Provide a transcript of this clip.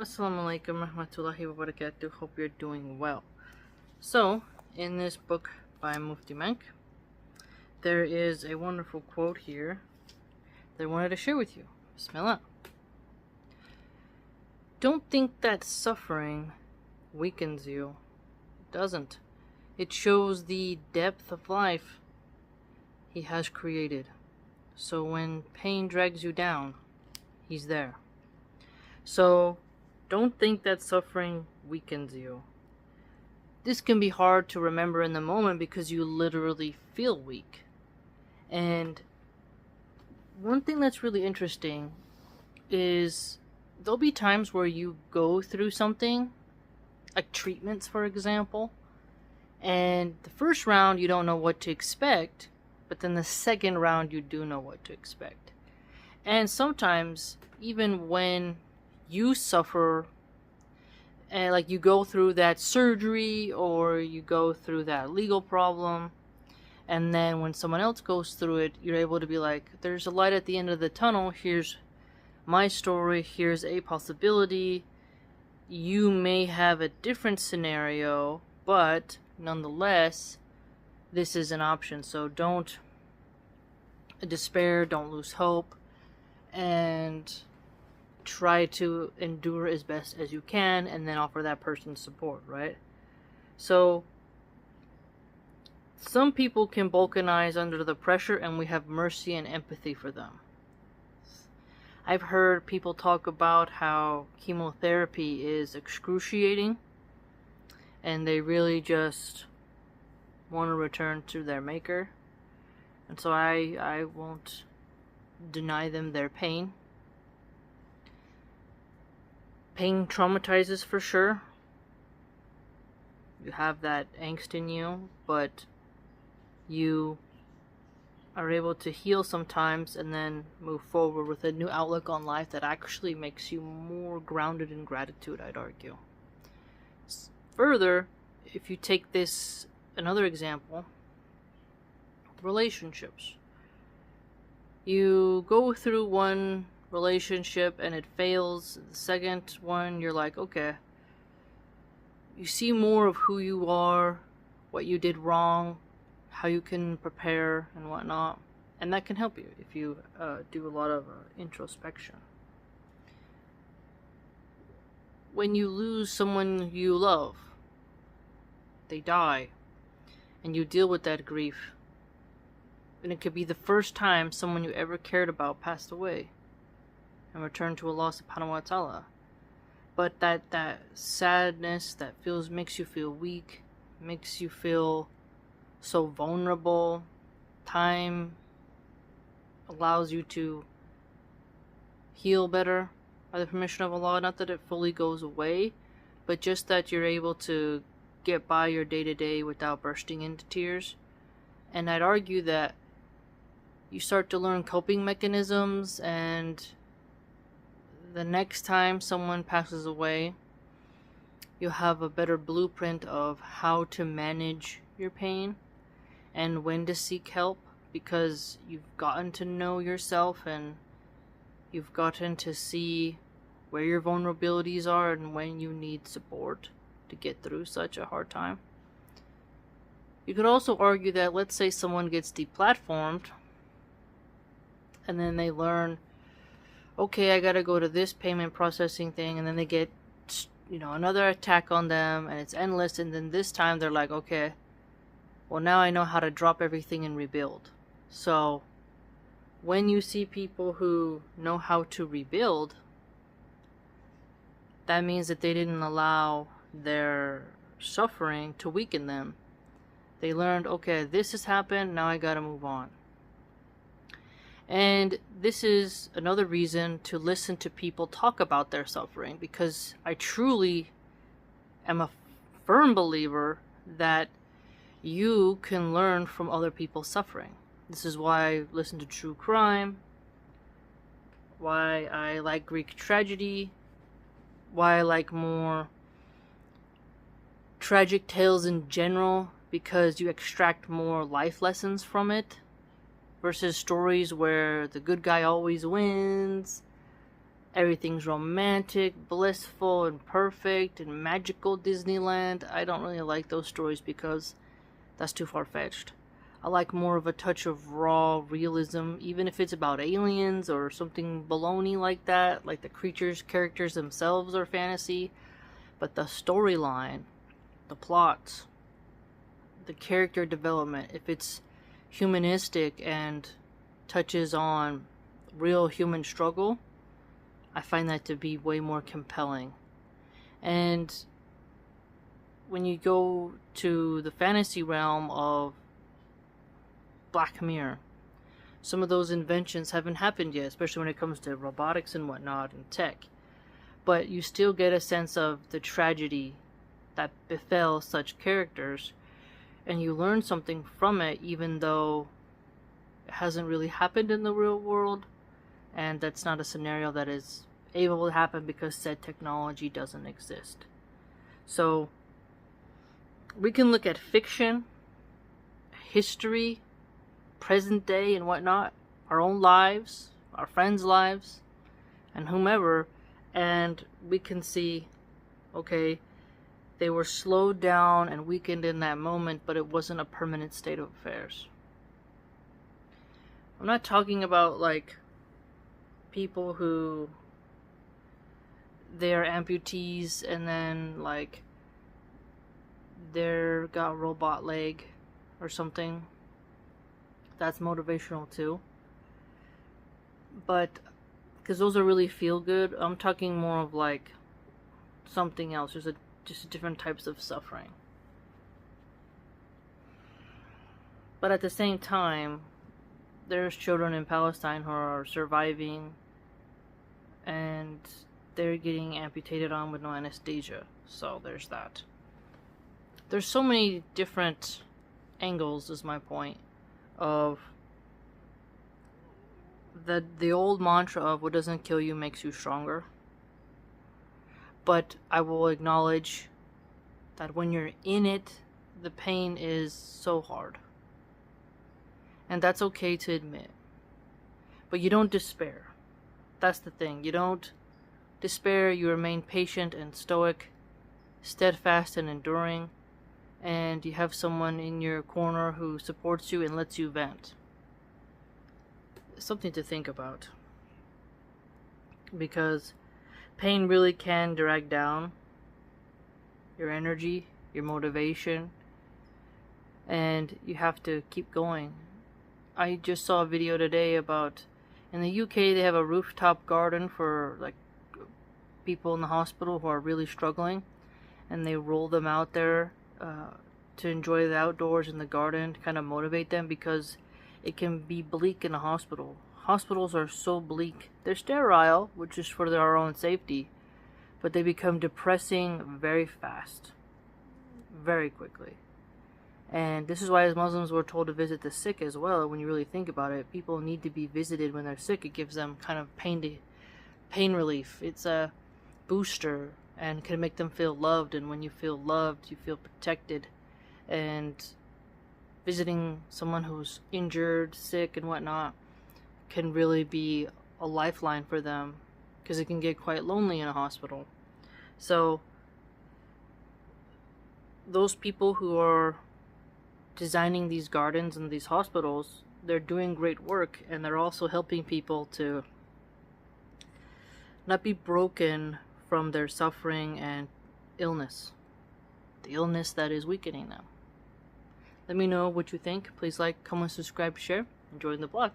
Assalamu alaikum rahmatullahi wa barakatuh. Hope you're doing well. So, in this book by Mufti Menk, there is a wonderful quote here that I wanted to share with you. Bismillah. Don't think that suffering weakens you. It doesn't. It shows the depth of life He has created. So when pain drags you down, He's there. So, don't think that suffering weakens you. This can be hard to remember in the moment because you literally feel weak. And one thing that's really interesting is there'll be times where you go through something, like treatments, for example, and the first round you don't know what to expect, but then the second round you do know what to expect. And sometimes, even when you suffer, and like you go through that surgery or you go through that legal problem, and then when someone else goes through it, you're able to be like, there's a light at the end of the tunnel. Here's my story. Here's a possibility. You may have a different scenario, but nonetheless, this is an option. So don't despair, don't lose hope, and try to endure as best as you can, and then offer that person support, right? So some people can balkanize under the pressure, and we have mercy and empathy for them. I've heard people talk about how chemotherapy is excruciating, and they really just want to return to their maker. And so I won't deny them their pain. Pain traumatizes for sure. You have that angst in you, but you are able to heal sometimes and then move forward with a new outlook on life that actually makes you more grounded in gratitude, I'd argue. Further, if you take this, another example, relationships. You go through one relationship and it fails. The second one, you're like, okay, you see more of who you are, what you did wrong, how you can prepare and whatnot, and that can help you if you do a lot of introspection. When you lose someone you love, they die, and you deal with that grief, and it could be the first time someone you ever cared about passed away and returned to Allah subhanahu wa ta'ala. But that sadness that makes you feel weak, makes you feel so vulnerable. Time allows you to heal better by the permission of Allah. Not that it fully goes away, but just that you're able to get by your day-to-day without bursting into tears. And I'd argue that you start to learn coping mechanisms, and the next time someone passes away, you'll have a better blueprint of how to manage your pain and when to seek help, because you've gotten to know yourself and you've gotten to see where your vulnerabilities are and when you need support to get through such a hard time. You could also argue that, let's say someone gets deplatformed and then they learn, okay, I gotta go to this payment processing thing, and then they get, another attack on them, and it's endless, and then this time they're like, okay, well, now I know how to drop everything and rebuild. So when you see people who know how to rebuild, that means that they didn't allow their suffering to weaken them. They learned, okay, this has happened, now I gotta move on. And this is another reason to listen to people talk about their suffering, because I truly am a firm believer that you can learn from other people's suffering. This is why I listen to true crime, why I like Greek tragedy, why I like more tragic tales in general, because you extract more life lessons from it, versus stories where the good guy always wins everything's romantic, blissful, and perfect, and magical Disneyland. I don't really like those stories because that's too far-fetched. I like more of a touch of raw realism, even if it's about aliens or something baloney like that, like the creatures, characters themselves are fantasy, but the storyline, the plots, the character development, if it's humanistic and touches on real human struggle, I find that to be way more compelling. And when you go to the fantasy realm of Black Mirror, some of those inventions haven't happened yet, especially when it comes to robotics and whatnot and tech. But you still get a sense of the tragedy that befell such characters, and you learn something from it, even though it hasn't really happened in the real world, and that's not a scenario that is able to happen because said technology doesn't exist. So we can look at fiction, history, present day and whatnot, our own lives, our friends' lives, and whomever, and we can see, okay, they were slowed down and weakened in that moment, but it wasn't a permanent state of affairs. I'm not talking about like people who they're amputees and then like they're got robot leg or something. That's motivational too. But because those are really feel good, I'm talking more of like something else. There's just different types of suffering. But at the same time, there's children in Palestine who are surviving and they're getting amputated on with no anesthesia. So there's that. There's so many different angles, is my point, of the old mantra of what doesn't kill you makes you stronger. But I will acknowledge that when you're in it, the pain is so hard. And that's okay to admit. But you don't despair. That's the thing. You don't despair. You remain patient and stoic, steadfast and enduring, and you have someone in your corner who supports you and lets you vent. Something to think about. Because pain really can drag down your energy, your motivation, and you have to keep going. I just saw a video today about, in the UK they have a rooftop garden for like people in the hospital who are really struggling, and they roll them out there to enjoy the outdoors in the garden to kind of motivate them, because it can be bleak in a hospital. Hospitals are so bleak. They're sterile, which is for our own safety, but they become depressing very fast, very quickly. And this is why as Muslims we're told to visit the sick as well. When you really think about it, people need to be visited when they're sick. It gives them kind of pain relief. It's a booster and can make them feel loved, and when you feel loved, you feel protected. And visiting someone who's injured, sick, and whatnot can really be a lifeline for them, because it can get quite lonely in a hospital. So those people who are designing these gardens and these hospitals, they're doing great work, and they're also helping people to not be broken from their suffering and illness, the illness that is weakening them. Let me know what you think. Please like, comment, subscribe, share, and join the blog.